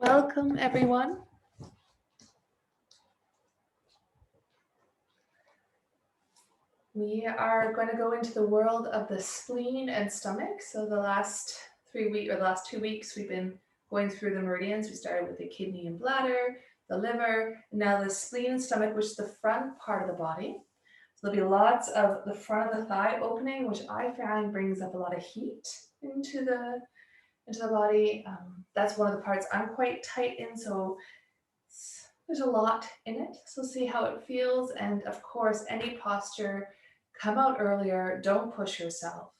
Welcome, everyone. We are going to go into the world of the spleen and stomach. So the last 2 weeks, we've been going through the meridians. We started with the kidney and bladder, the liver, and now the spleen and stomach, which is the front part of the body. So there'll be lots of the front of the thigh opening, which I find brings up a lot of heat into the body. That's one of the parts I'm quite tight in, so there's a lot in it. So see how it feels, and of course, any posture, come out earlier, don't push yourself.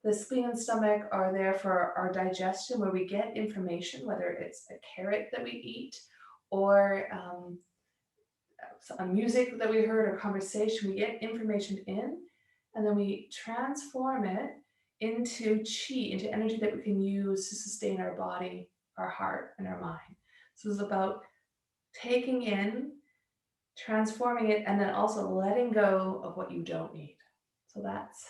The spleen and stomach are there for our digestion, where we get information, whether it's a carrot that we eat or a music that we heard or conversation. We get information in, and then we transform it into chi, into energy that we can use to sustain our body, our heart, and our mind. So it's about taking in, transforming it, and then also letting go of what you don't need. So that's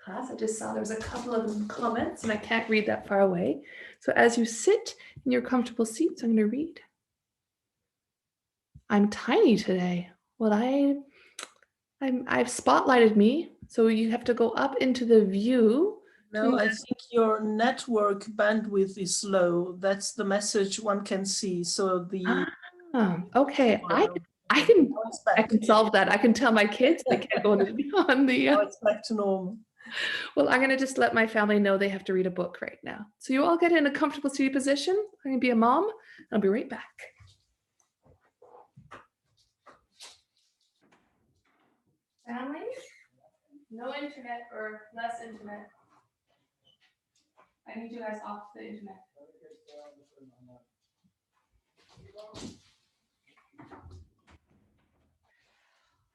class. I just saw there was a couple of comments and I can't read that far away. So as you sit in your comfortable seats, I'm going to read. I'm tiny today. Well, I've spotlighted me. So you have to go up into the view. No, I think your network bandwidth is low. That's the message one can see. So the okay. I can solve that. I can tell my kids they can't go on the Now it's back to normal. Well, I'm going to just let my family know they have to read a book right now. So you all get in a comfortable seated position. I'm going to be a mom. I'll be right back. Family, no internet or less internet. I need you guys off the internet.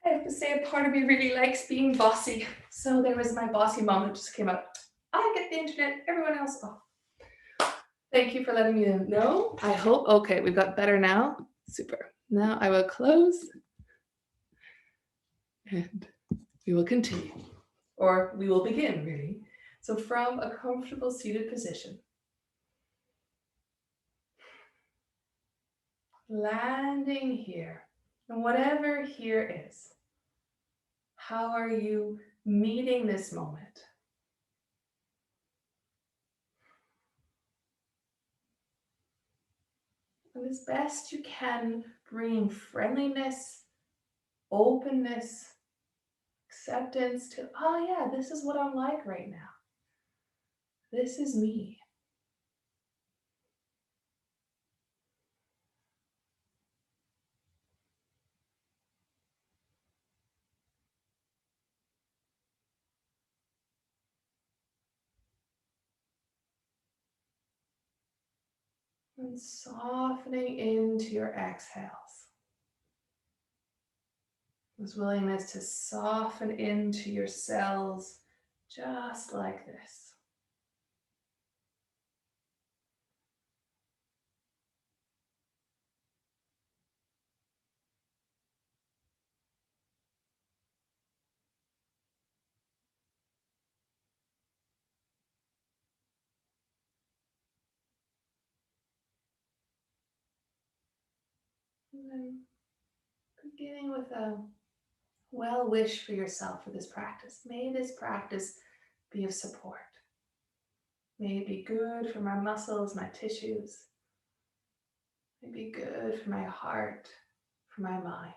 I have to say, a part of me really likes being bossy. So there was my bossy mom that just came up. I get the internet, everyone else off. Thank you for letting me know. I hope, okay, we've got better now. Super. Now I will close and we will continue, or we will begin really. So from a comfortable seated position, landing here, and whatever here is, how are you meeting this moment? And as best you can, bring friendliness, openness, acceptance to, oh yeah, this is what I'm like right now. This is me. And softening into your exhales. This willingness to soften into your cells just like this. And then beginning with a well wish for yourself for this practice. May this practice be of support. May it be good for my muscles, my tissues. May it be good for my heart, for my mind,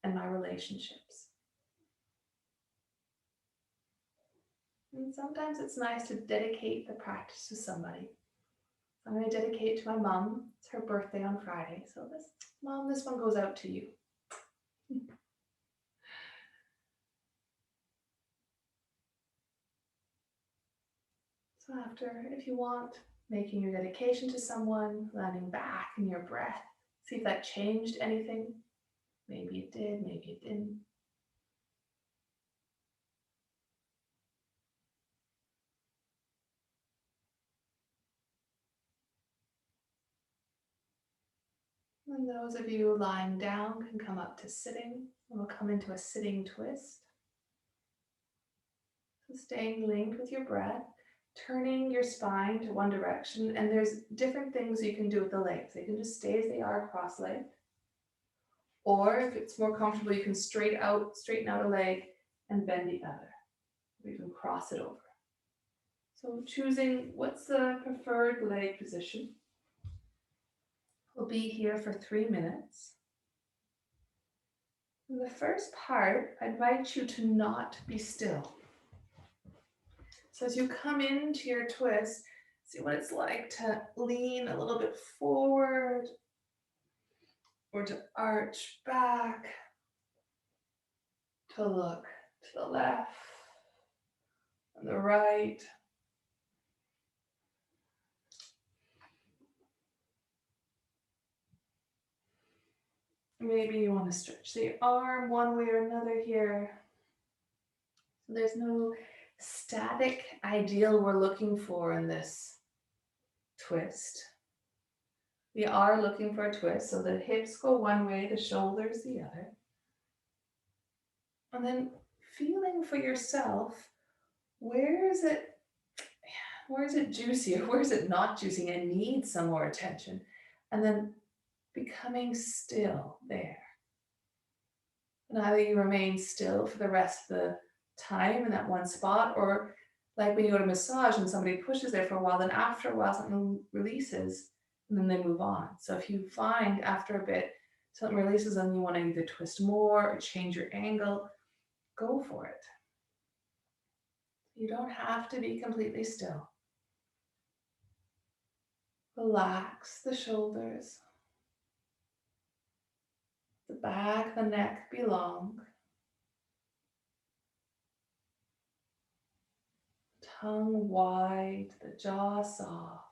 and my relationships. And sometimes it's nice to dedicate the practice to somebody. I'm going to dedicate it to my mom. It's her birthday on Friday. So Mom, this one goes out to you. So after, if you want, making your dedication to someone, landing back in your breath, see if that changed anything. Maybe it did, maybe it didn't. And those of you lying down can come up to sitting, and we'll come into a sitting twist. So staying linked with your breath, turning your spine to one direction, and there's different things you can do with the legs. They can just stay as they are cross-legged, or if it's more comfortable, you can straighten out a leg and bend the other, or even cross it over. So choosing what's the preferred leg position. We'll be here for 3 minutes. In the first part, I invite you to not be still. So as you come into your twist, see what it's like to lean a little bit forward or to arch back, to look to the left and the right. Maybe you want to stretch the arm one way or another here. So there's no static ideal we're looking for in this twist. We are looking for a twist, so the hips go one way, the shoulders the other. And then feeling for yourself, where is it juicy or where is it not juicy and needs some more attention? And then becoming still there. And either you remain still for the rest of the time in that one spot, or like when you go to massage and somebody pushes there for a while, then after a while something releases and then they move on. So if you find after a bit something releases and you want to either twist more or change your angle, go for it. You don't have to be completely still. Relax the shoulders. The back, the neck be long. Tongue wide, the jaw soft.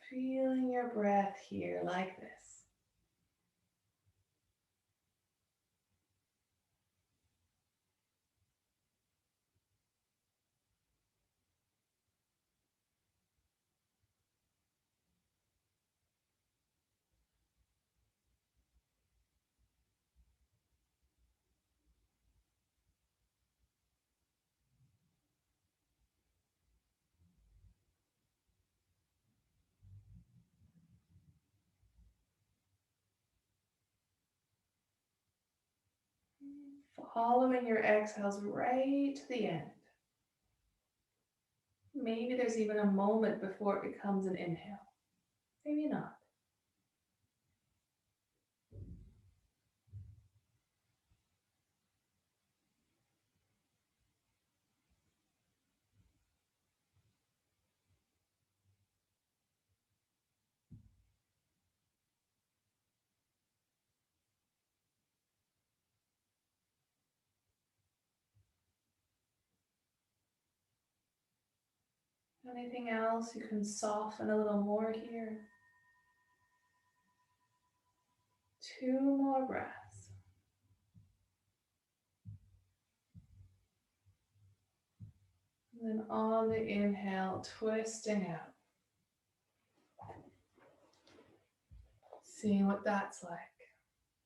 Feeling your breath here like this. Following your exhales right to the end. Maybe there's even a moment before it becomes an inhale. Maybe not. Anything else? You can soften a little more here. 2 more breaths. And then on the inhale, twisting out. Seeing what that's like.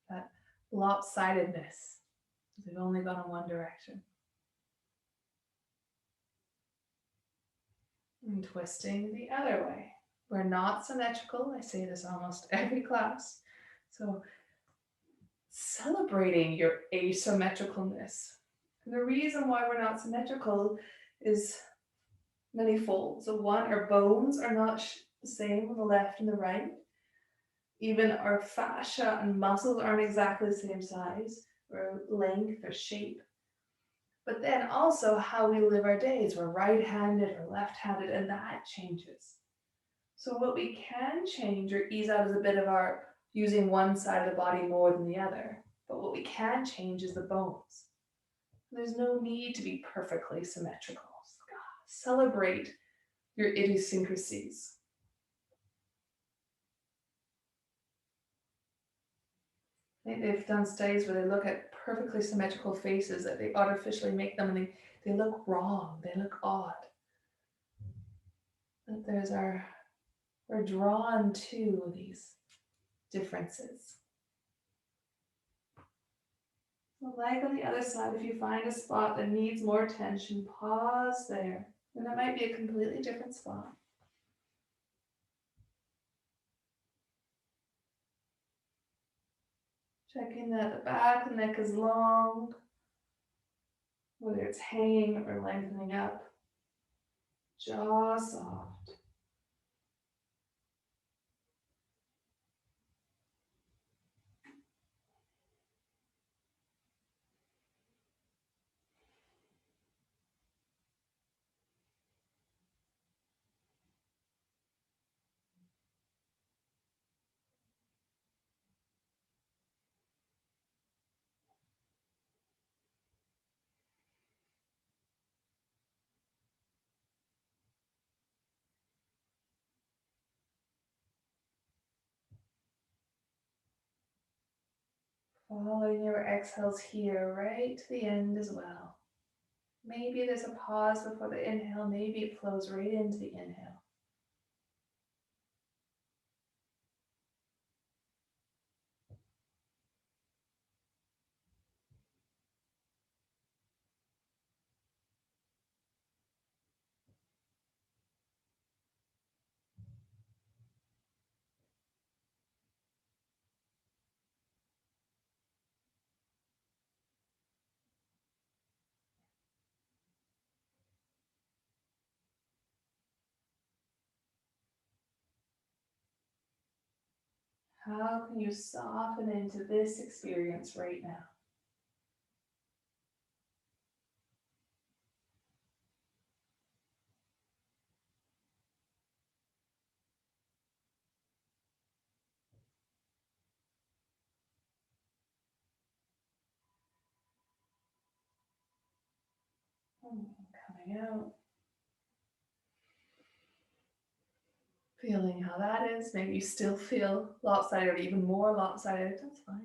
That lopsidedness. We've only gone in one direction. And twisting the other way. We're not symmetrical. I say this almost every class. So celebrating your asymmetricalness. And the reason why we're not symmetrical is manifold. So one, our bones are not the same on the left and the right. Even our fascia and muscles aren't exactly the same size or length or shape. But then also how we live our days. We're right-handed or left-handed, and that changes. So what we can change or ease out is a bit of our using one side of the body more than the other. But what we can change is the bones. There's no need to be perfectly symmetrical. Celebrate your idiosyncrasies. I think they've done studies where they look at perfectly symmetrical faces, that they artificially make them, and they look wrong, they look odd. But we're drawn to these differences. So like on the other side, if you find a spot that needs more attention, pause there. And that might be a completely different spot. Checking that the back of the neck is long, whether it's hanging or lengthening up. Jaw soft. Following your exhales here, right to the end as well. Maybe there's a pause before the inhale. Maybe it flows right into the inhale. How can you soften into this experience right now? Coming out. Feeling how that is. Maybe you still feel lopsided or even more lopsided. That's fine.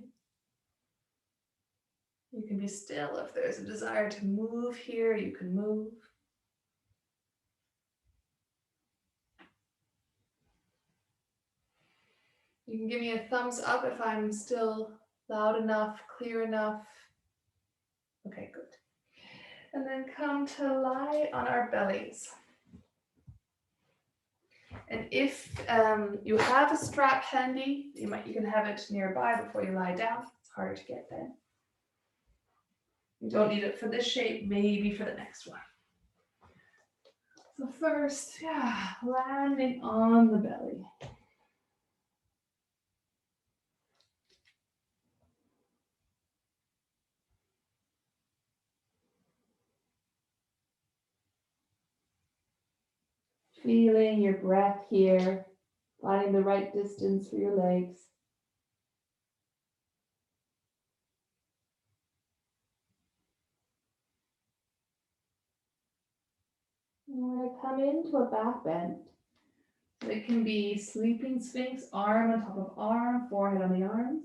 You can be still. If there's a desire to move here, you can move. You can give me a thumbs up if I'm still loud enough, clear enough. Okay, good. And then come to lie on our bellies. And if you have a strap handy, you can have it nearby before you lie down. It's harder to get then. You don't need it for this shape, maybe for the next one. So first, landing on the belly. Feeling your breath here, finding the right distance for your legs. And we're going to come into a back bend. So it can be sleeping sphinx, arm on top of arm, forehead on the arms.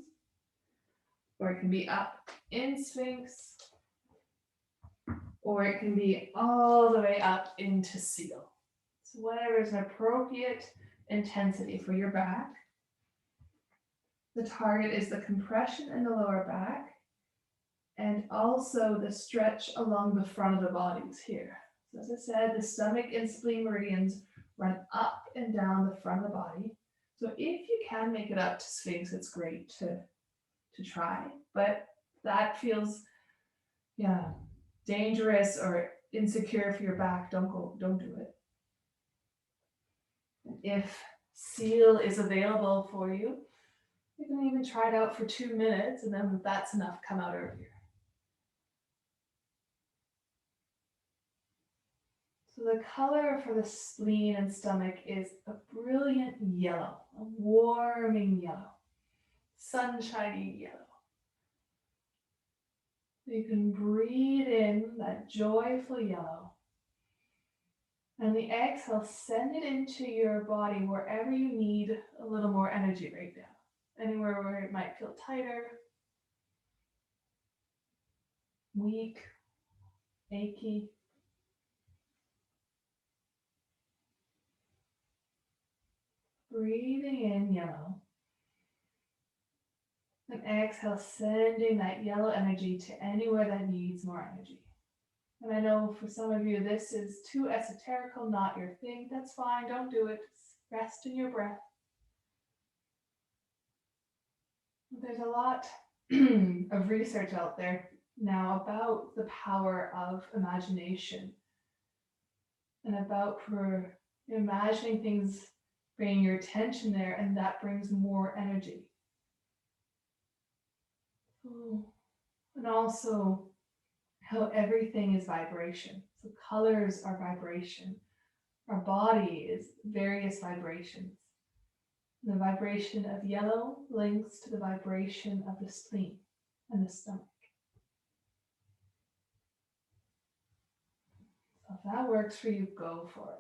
Or it can be up in sphinx. Or it can be all the way up into seal. So whatever is an appropriate intensity for your back. The target is the compression in the lower back and also the stretch along the front of the bodies here. So as I said, the stomach and spleen meridians run up and down the front of the body. So if you can make it up to sphinx, it's great to try, but that feels dangerous or insecure for your back, don't do it. If seal is available for you, you can even try it out for 2 minutes, and then that's enough, come out earlier. So the color for the spleen and stomach is a brilliant yellow, a warming yellow, sunshiny yellow. You can breathe in that joyful yellow. And the exhale, send it into your body wherever you need a little more energy right now. Anywhere where it might feel tighter, weak, achy. Breathing in yellow. And exhale, sending that yellow energy to anywhere that needs more energy. And I know for some of you, this is too esoterical, not your thing. That's fine. Don't do it. Rest in your breath. There's a lot of research out there now about the power of imagination and about imagining things, bringing your attention there, and that brings more energy. And also how everything is vibration. So colors are vibration. Our body is various vibrations. The vibration of yellow links to the vibration of the spleen and the stomach. So if that works for you, go for it.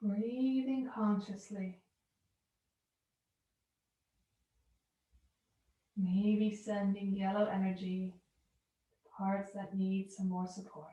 Breathing consciously. Maybe sending yellow energy to parts that need some more support.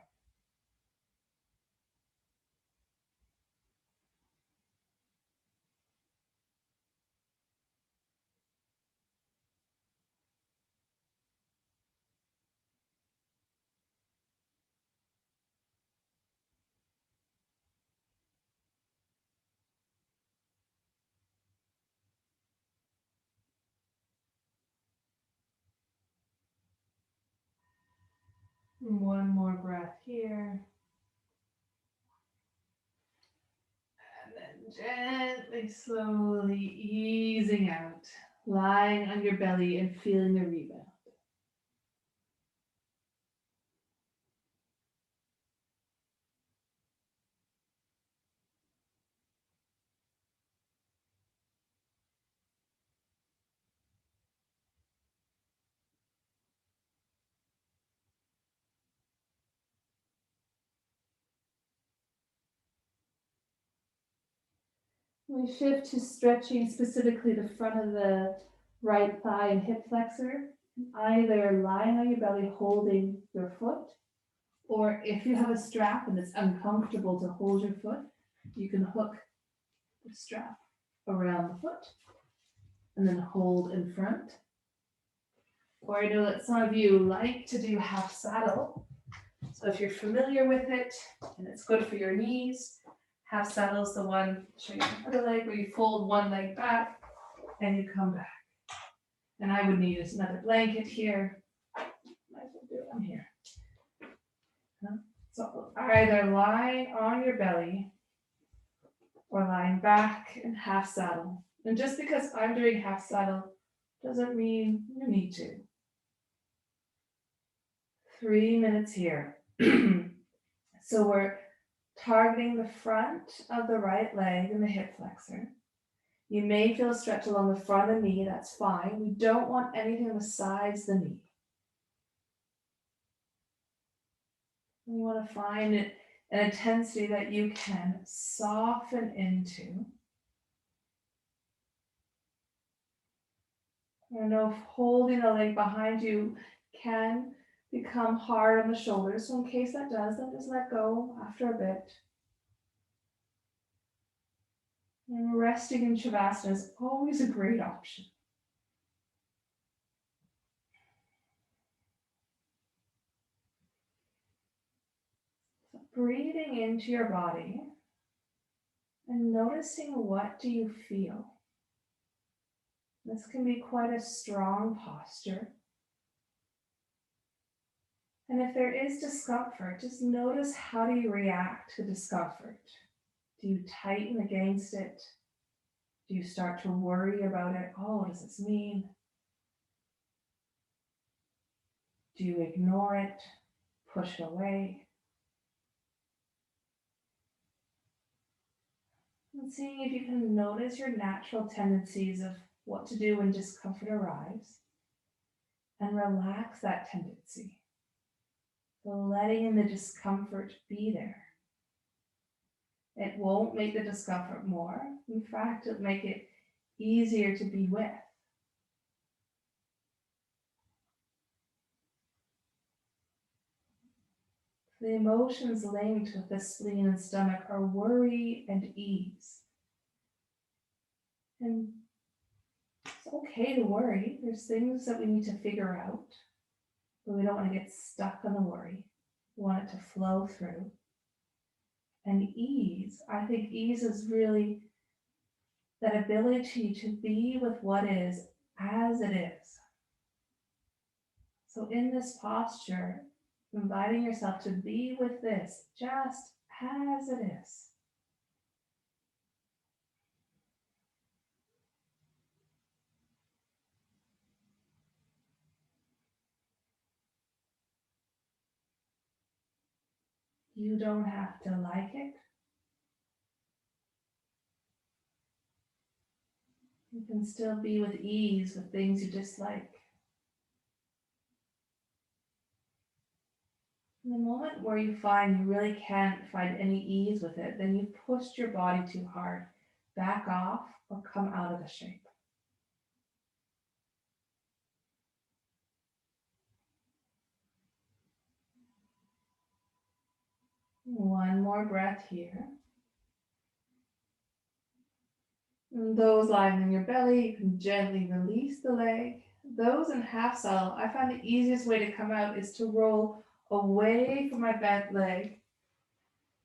And one more breath here. And then gently, slowly easing out, lying on your belly and feeling the rebound. We shift to stretching specifically the front of the right thigh and hip flexor, either lying on your belly holding your foot, or if you have a strap and it's uncomfortable to hold your foot, you can hook the strap around the foot and then hold in front. Or I know that some of you like to do half saddle. So if you're familiar with it and it's good for your knees, half saddle is the one, show you the other leg, where you fold one leg back and you come back. And I would need another blanket here. Might as well do one here. So either lying on your belly or lying back in half saddle. And just because I'm doing half saddle doesn't mean you need to. 3 minutes here. So we're targeting the front of the right leg and the hip flexor. You may feel a stretch along the front of the knee, that's fine. We don't want anything on the sides of the knee. You want to find an intensity that you can soften into. I know holding a leg behind you can become hard on the shoulders. So in case that does, then just let go after a bit. And resting in Shavasana is always a great option. So breathing into your body and noticing, what do you feel? This can be quite a strong posture. And if there is discomfort, just notice, how do you react to discomfort? Do you tighten against it? Do you start to worry about it? Oh, what does this mean? Do you ignore it, push it away? And seeing if you can notice your natural tendencies of what to do when discomfort arrives, and relax that tendency. So letting in the discomfort be there. It won't make the discomfort more. In fact, it'll make it easier to be with. The emotions linked with the spleen and stomach are worry and ease. And it's okay to worry. There's things that we need to figure out, but we don't want to get stuck on the worry. We want it to flow through. And ease, I think ease is really that ability to be with what is as it is. So in this posture, inviting yourself to be with this just as it is. You don't have to like it. You can still be with ease with things you dislike. In the moment where you find you really can't find any ease with it, then you've pushed your body too hard. Back off or come out of the shape. One more breath here. And those lying on your belly, you can gently release the leg. Those in half saddle, I find the easiest way to come out is to roll away from my bent leg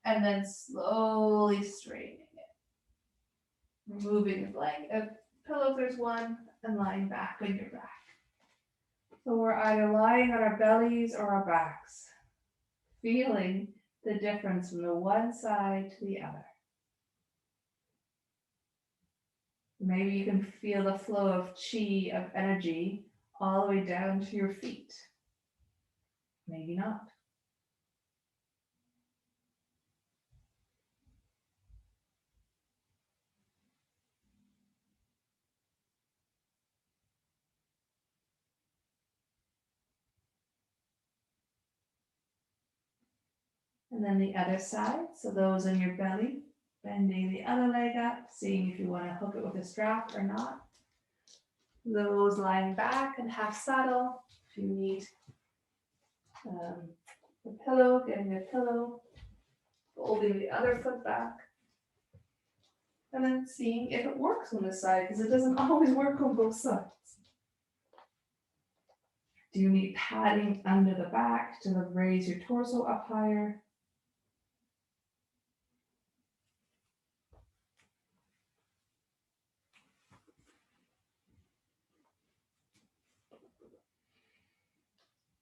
and then slowly straightening it. Removing your blanket, pillow if there's one, and lying back on your back. So we're either lying on our bellies or our backs, feeling the difference from the one side to the other. Maybe you can feel the flow of chi, of energy, all the way down to your feet. Maybe not. And then the other side, so those on your belly, bending the other leg up, seeing if you want to hook it with a strap or not. Those lying back and half saddle, if you need a pillow, getting a pillow, folding the other foot back. And then seeing if it works on this side, because it doesn't always work on both sides. Do you need padding under the back to raise your torso up higher?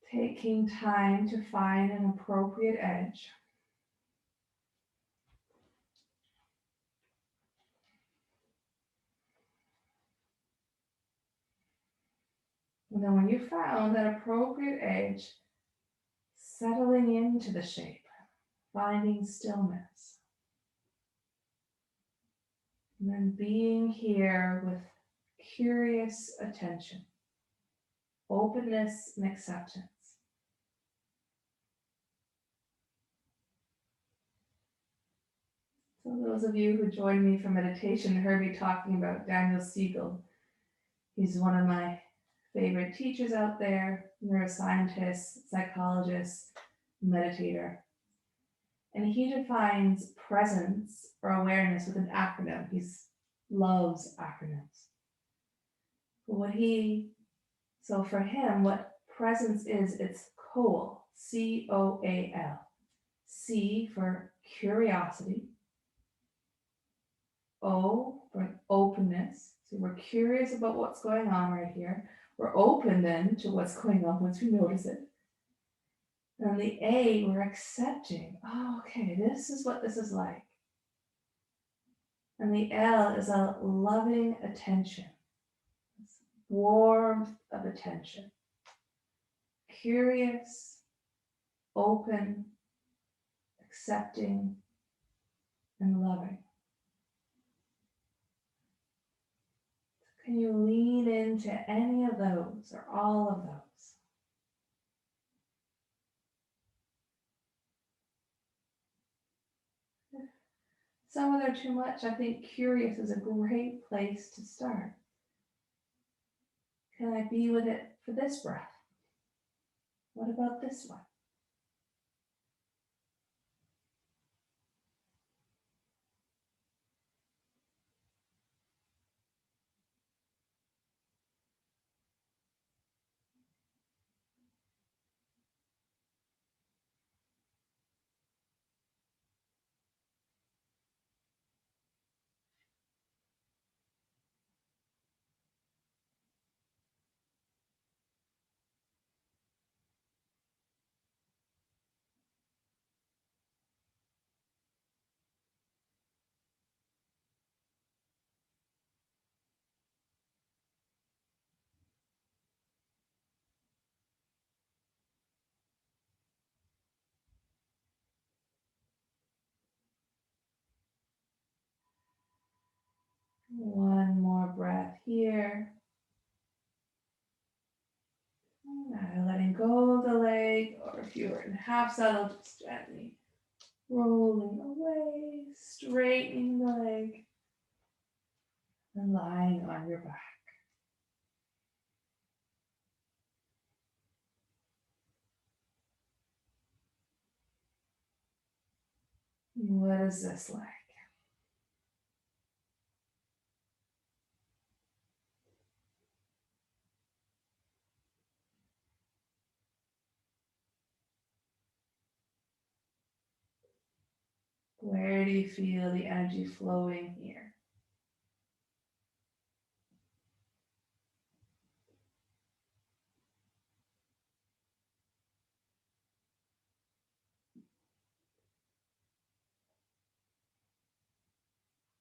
Taking time to find an appropriate edge. And then when you found that appropriate edge, settling into the shape, finding stillness. And then being here with curious attention, openness and acceptance. So those of you who joined me for meditation heard me talking about Daniel Siegel. He's one of my favorite teachers out there, neuroscientist, psychologist, meditator. And he defines presence or awareness with an acronym. He loves acronyms. So for him, what presence is, it's coal, C-O-A-L. C for curiosity. O for openness. So we're curious about what's going on right here. We're open then to what's going on once we notice it. And the A, we're accepting. Oh, okay, this is what this is like. And the L is a loving attention, warmth of attention. Curious, open, accepting, and loving. Can you lean into any of those or all of those? Some of them are too much. I think curious is a great place to start. Can I be with it for this breath? What about this one? One more breath here. Now letting go of the leg, or if you're in half saddle, just gently rolling away, straightening the leg, and lying on your back. What is this like? Where do you feel the energy flowing here?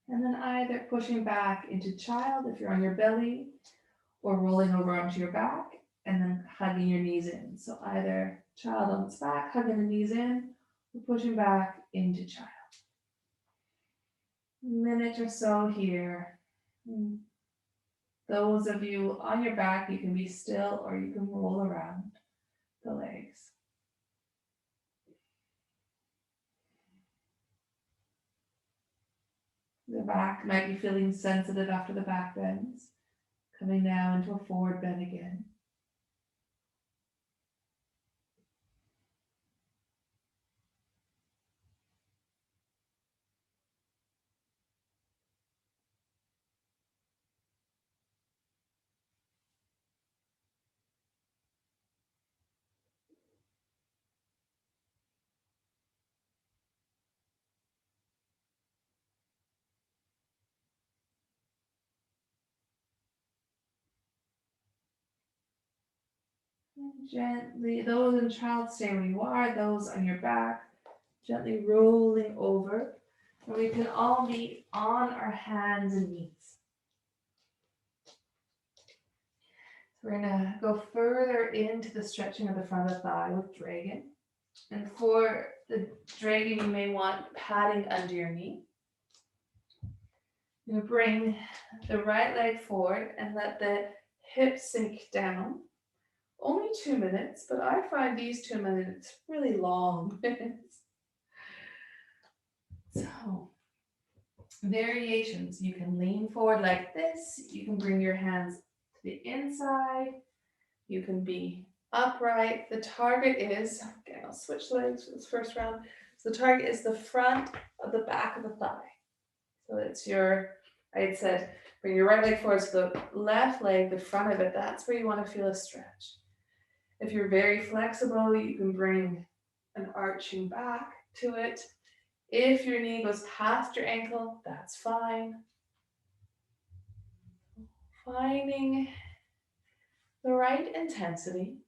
And then either pushing back into child if you're on your belly, or rolling over onto your back and then hugging your knees in. So either child on its back, hugging the knees in, or pushing back into child. Minute or so here. Those of you on your back, you can be still or you can roll around the legs. The back might be feeling sensitive after the back bends. Coming now into a forward bend again. And gently, those in child, stay where you are. Those on your back, gently rolling over. And we can all meet on our hands and knees. So we're gonna go further into the stretching of the front of the thigh with dragon. And for the dragon, you may want padding under your knee. You're gonna bring the right leg forward and let the hips sink down. Only 2 minutes, but I find these 2 minutes really long minutes. So, variations. You can lean forward like this. You can bring your hands to the inside. You can be upright. The target is, okay, I'll switch legs for this first round. So the target is the front of the back of the thigh. So it's I had said, bring your right leg forward, so the left leg, the front of it, that's where you want to feel a stretch. If you're very flexible, you can bring an arching back to it. If your knee goes past your ankle, that's fine. Finding the right intensity,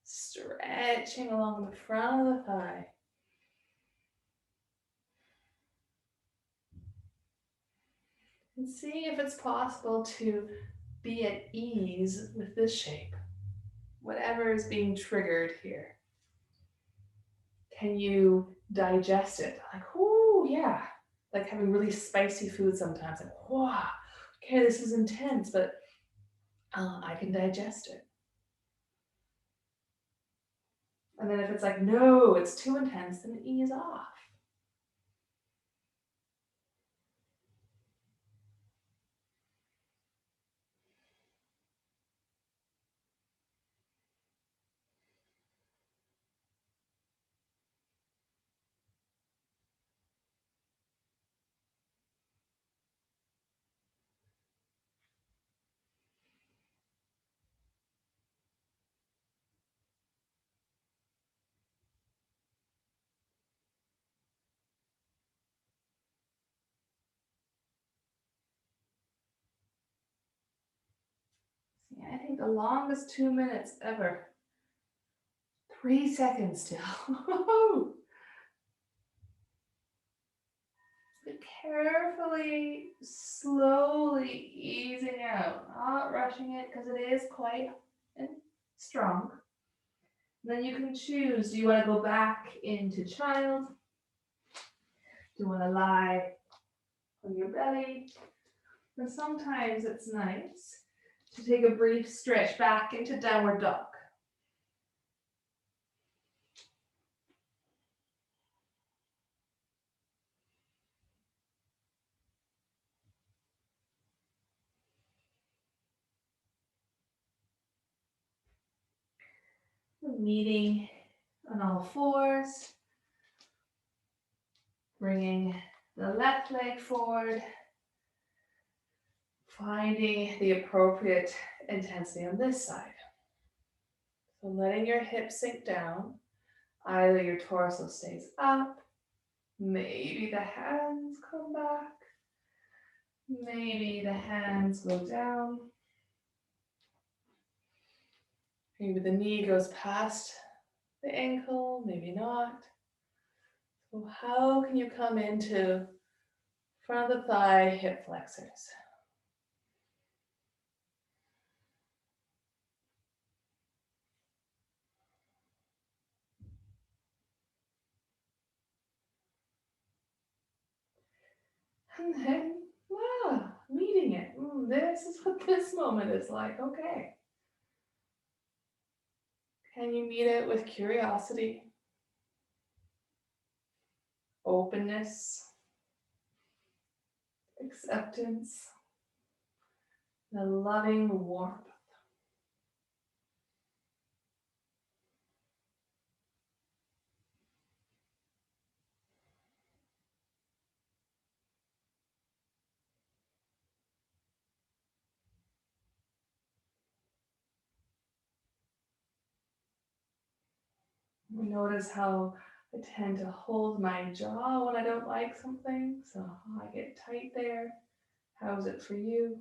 stretching along the front of the thigh. And see if it's possible to be at ease with this shape, whatever is being triggered here. Can you digest it? Like, oh yeah, like having really spicy food sometimes. Like, wow, okay, this is intense, but I can digest it. And then if it's like, no, it's too intense, then ease off. See, I think the longest 2 minutes ever. 3 seconds still. Carefully, slowly easing out, not rushing it because it is quite strong. Then you can choose, do you want to go back into child? Do you want to lie on your belly? And sometimes it's nice to take a brief stretch back into downward dog. Meeting on all fours, bringing the left leg forward, finding the appropriate intensity on this side. So letting your hips sink down, either your torso stays up, maybe the hands come back, maybe the hands go down, maybe the knee goes past the ankle, maybe not. So how can you come into front of the thigh, hip flexors? And then, meeting it. This is what this moment is like. Okay. Can you meet it with curiosity, openness, acceptance, and a loving warmth? Notice how I tend to hold my jaw when I don't like something, so I get tight there. How's it for you?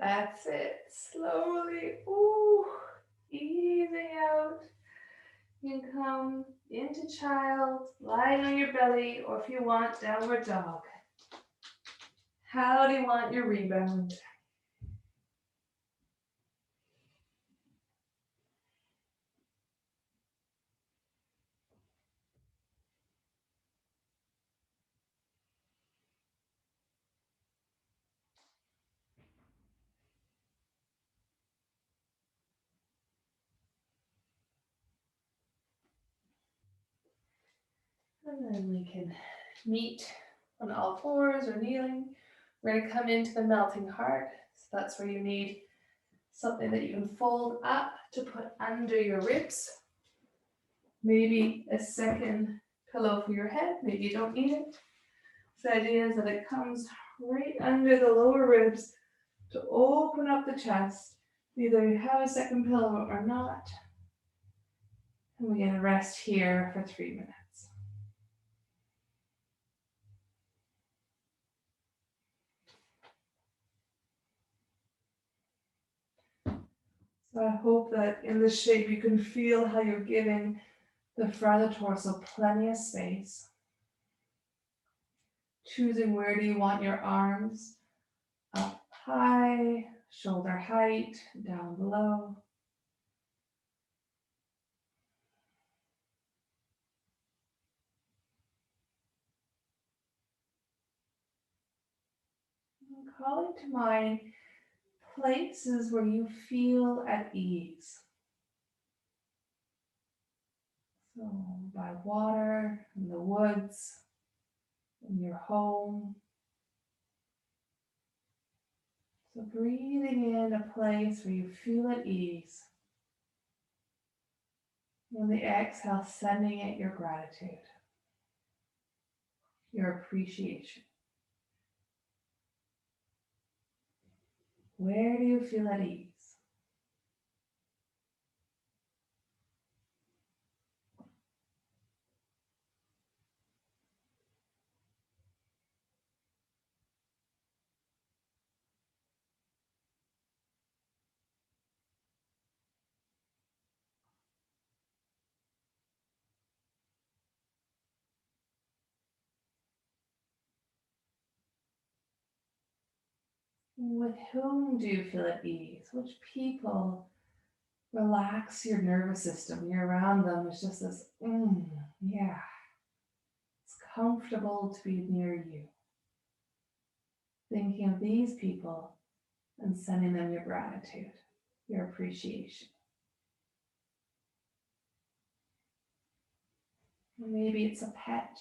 That's it. Slowly, easing out. You can come into child, lying on your belly, or if you want, downward dog. How do you want your rebound? And then we can meet on all fours or kneeling. We're going to come into the melting heart. So that's where you need something that you can fold up to put under your ribs. Maybe a second pillow for your head. Maybe you don't need it. The idea is that it comes right under the lower ribs to open up the chest. Either you have a second pillow or not. And we're going to rest here for 3 minutes. So I hope that in this shape you can feel how you're giving the front of the torso plenty of space. Choosing where do you want your arms, up high, shoulder height, down below. And calling to mind places where you feel at ease. So by water, in the woods, in your home. So breathing in a place where you feel at ease. And the exhale, sending it your gratitude, your appreciation. Where do you feel at ease? With whom do you feel at ease? Which people relax your nervous system? You're around them. It's just this, yeah. It's comfortable to be near you. Thinking of these people and sending them your gratitude, your appreciation. Maybe it's a pet.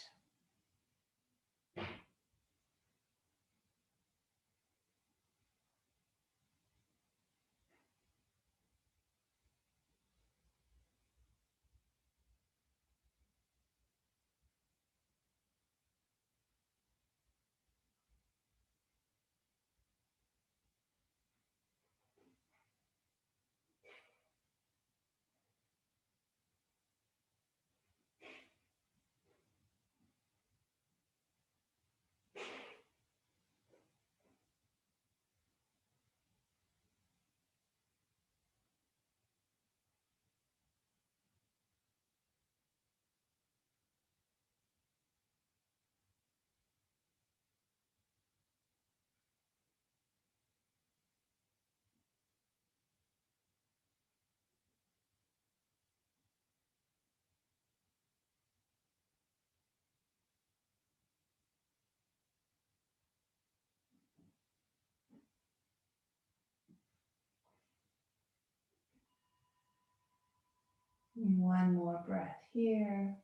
One more breath here.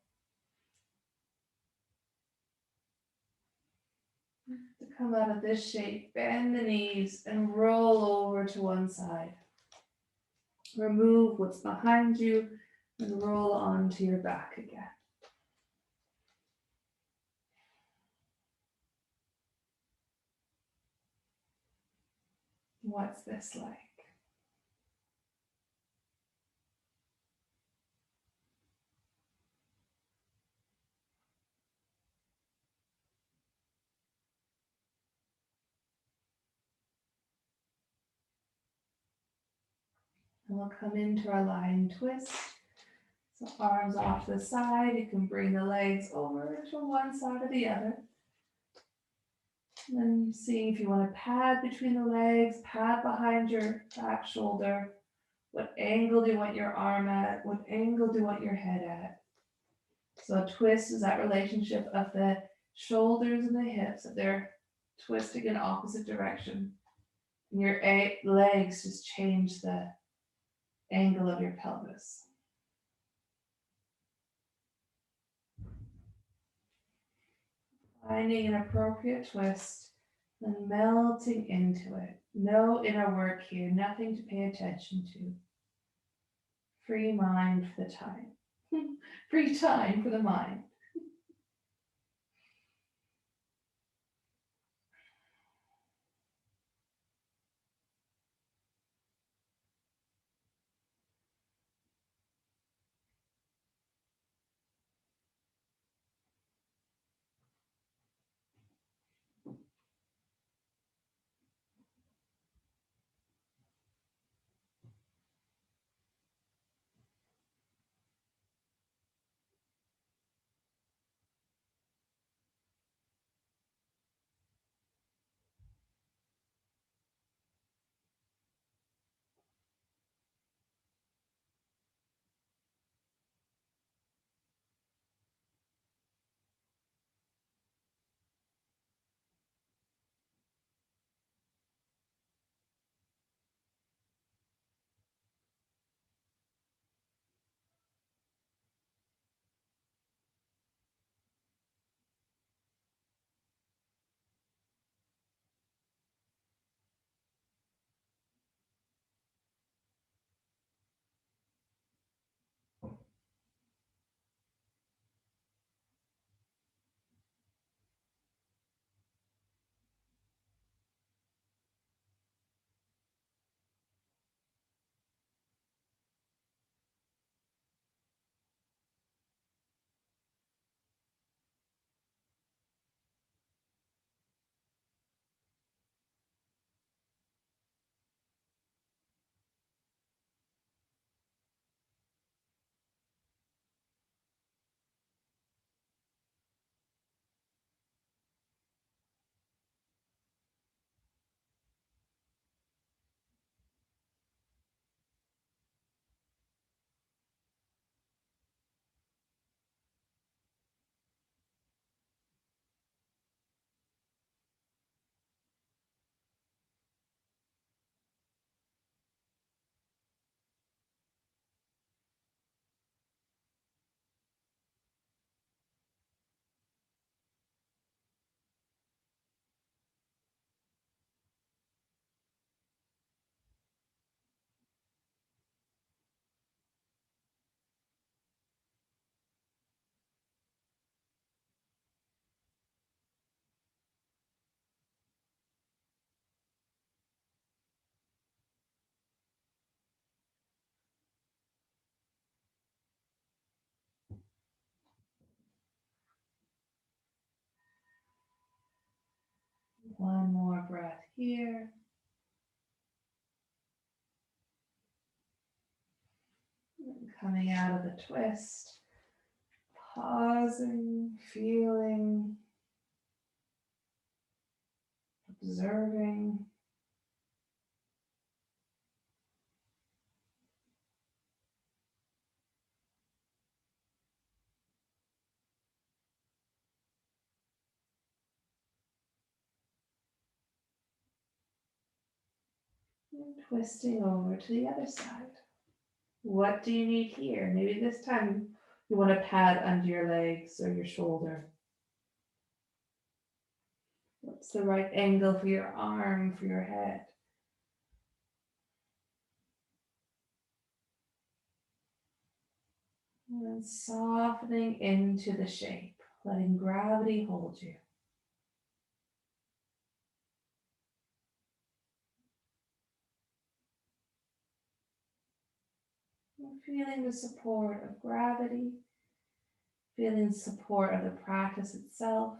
To come out of this shape, bend the knees and roll over to one side. Remove what's behind you and roll onto your back again. What's this like? And we'll come into our lying twist. So arms off to the side. You can bring the legs over to one side or the other. And then seeing if you want to pad between the legs, pad behind your back shoulder. What angle do you want your arm at? What angle do you want your head at? So a twist is that relationship of the shoulders and the hips, that they're twisting in opposite direction. And your legs just change the angle of your pelvis. Finding an appropriate twist, then melting into it. No inner work here, nothing to pay attention to. Free mind for the time. Free time for the mind. One more breath here. Coming out of the twist. Pausing, feeling, observing. And twisting over to the other side. What do you need here? Maybe this time you want a pad under your legs or your shoulder. What's the right angle for your arm, for your head? And then softening into the shape, letting gravity hold you. And feeling the support of gravity, feeling the support of the practice itself,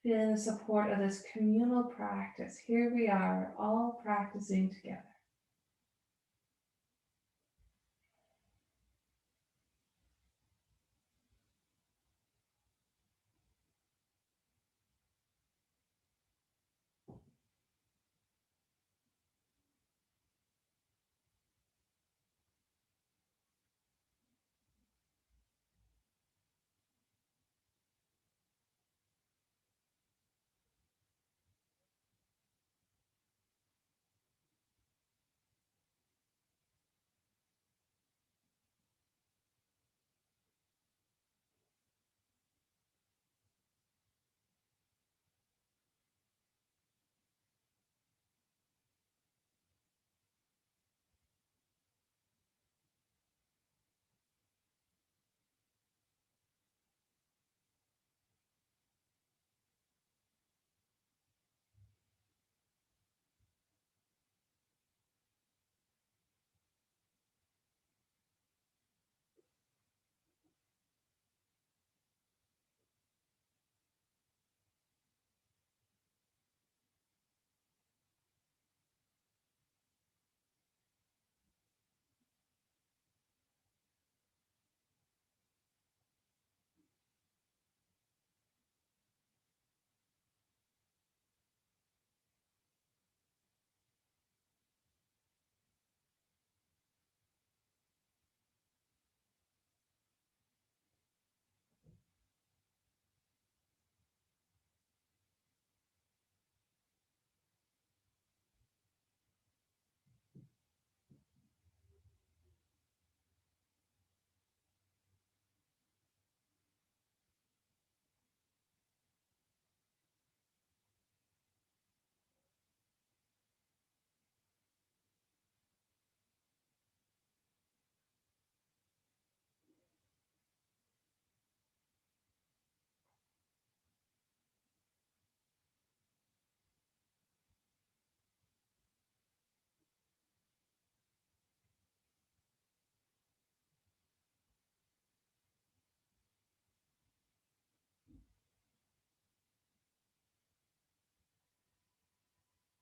feeling the support of this communal practice. Here we are, all practicing together.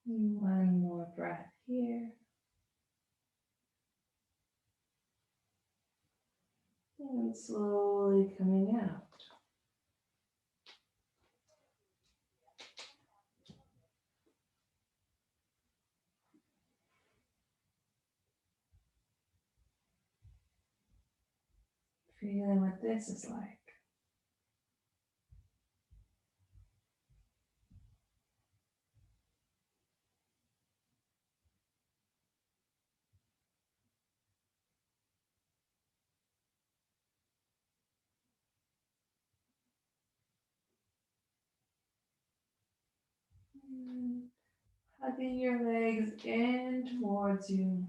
One more breath here. And slowly coming out. Feeling what this is like. Hugging your legs in towards you,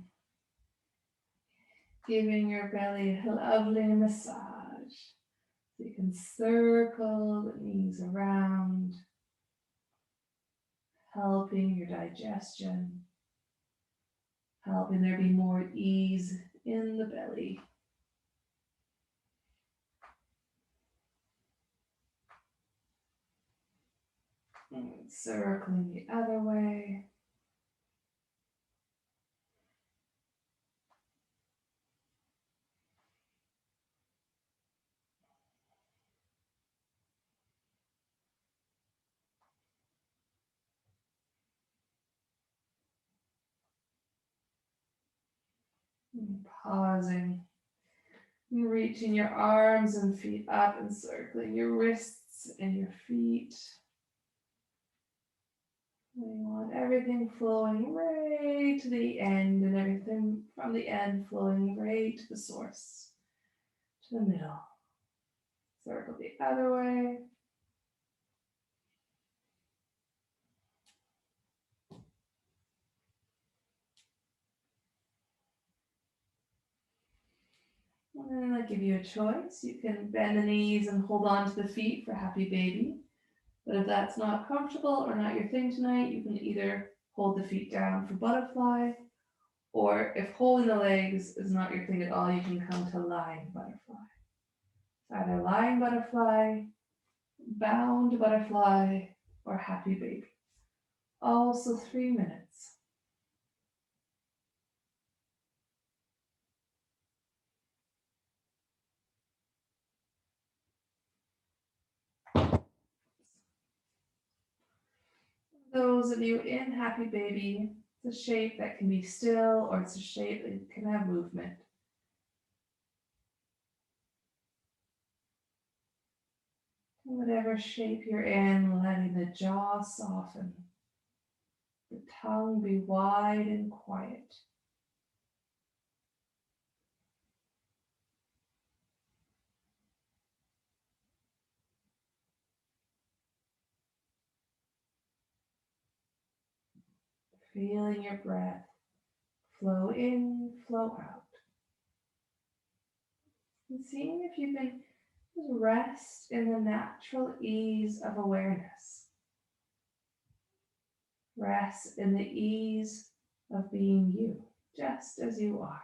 giving your belly a lovely massage. So you can circle the knees around, helping your digestion, helping there be more ease in the belly. And circling the other way. And pausing, and reaching your arms and feet up and circling your wrists and your feet. We want everything flowing right to the end and everything from the end flowing right to the source, to the middle. Circle the other way. And then I'll give you a choice. You can bend the knees and hold on to the feet for happy baby. But if that's not comfortable or not your thing tonight, you can either hold the feet down for butterfly, or if holding the legs is not your thing at all, you can come to lying butterfly. So either lying butterfly, bound butterfly, or happy baby. Also 3 minutes. Those of you in happy baby, it's a shape that can be still or it's a shape that can have movement. Whatever shape you're in, letting the jaw soften, the tongue be wide and quiet. Feeling your breath flow in, flow out. And seeing if you can just rest in the natural ease of awareness. Rest in the ease of being you, just as you are.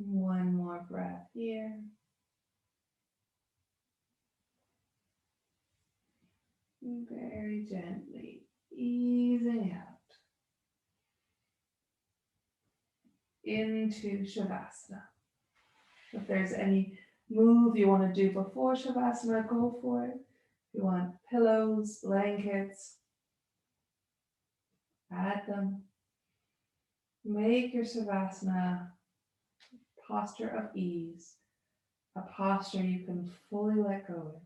One more breath here. Very gently easing out into Shavasana. If there's any move you want to do before Shavasana, go for it. If you want pillows, blankets, add them. Make your Shavasana posture of ease, a posture you can fully let go in.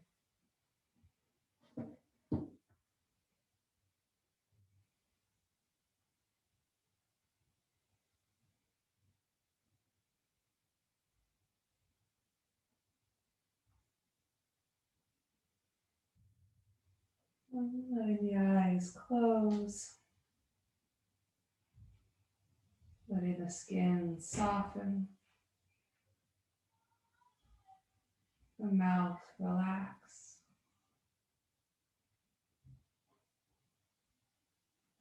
Letting the eyes close, letting the skin soften, the mouth relax,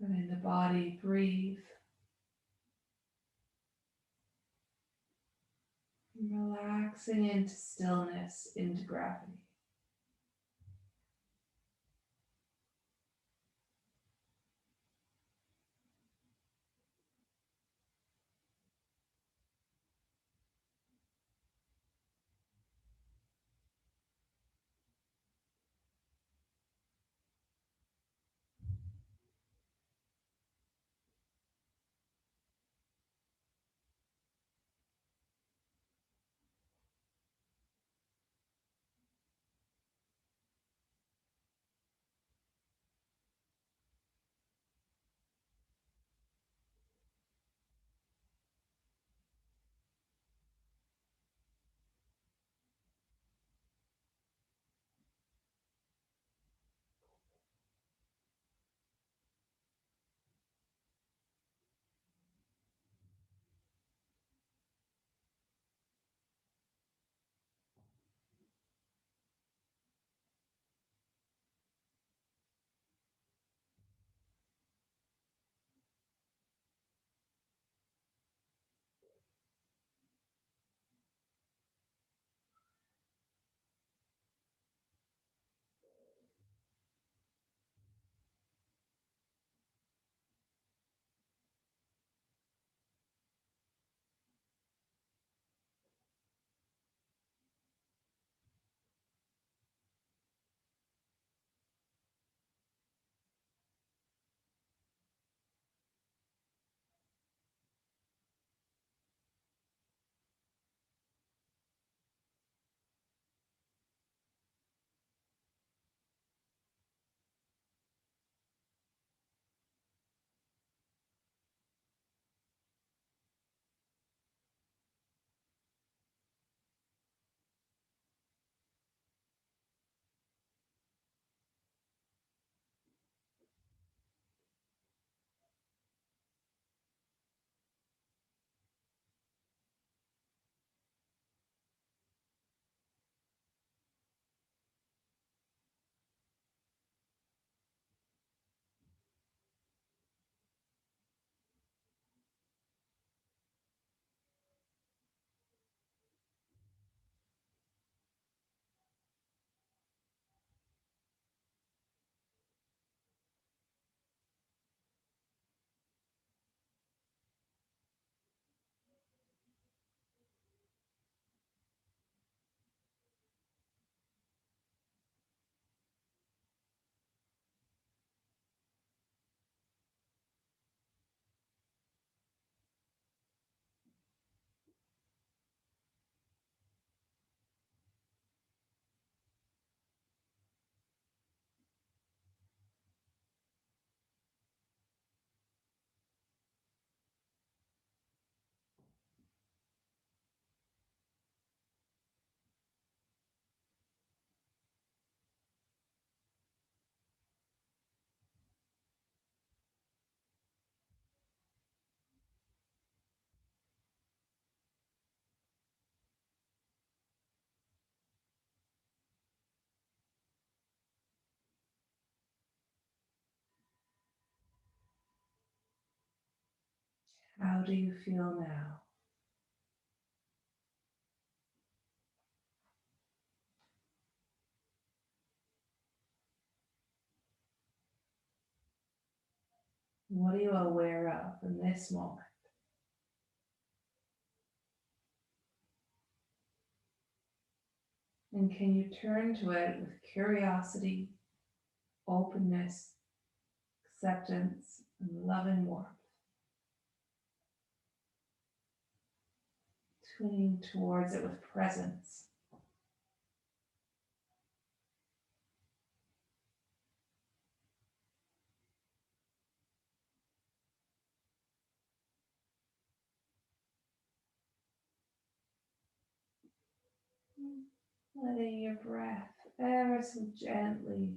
letting the body breathe, relaxing into stillness, into gravity. How do you feel now? What are you aware of in this moment? And can you turn to it with curiosity, openness, acceptance, and loving warmth? Tuning towards it with presence. Letting your breath ever so gently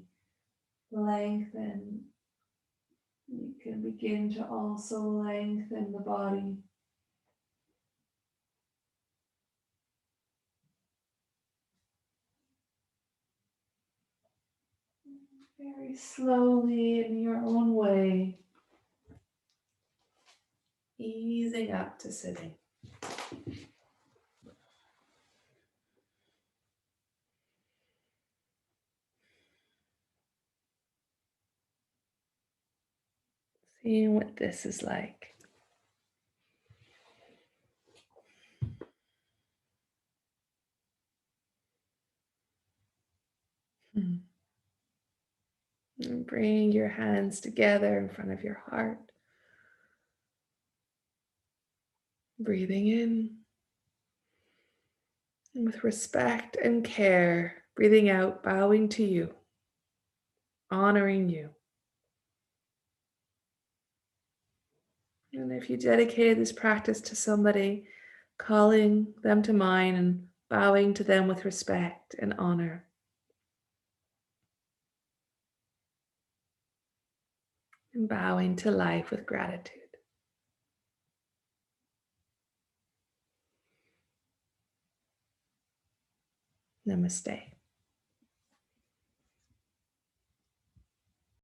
lengthen. You can begin to also lengthen the body. Very slowly in your own way, easing up to sitting. Seeing what this is like. And bring your hands together in front of your heart. Breathing in. And with respect and care, breathing out, bowing to you, honoring you. And if you dedicated this practice to somebody, calling them to mind and bowing to them with respect and honor. And bowing to life with gratitude. Namaste.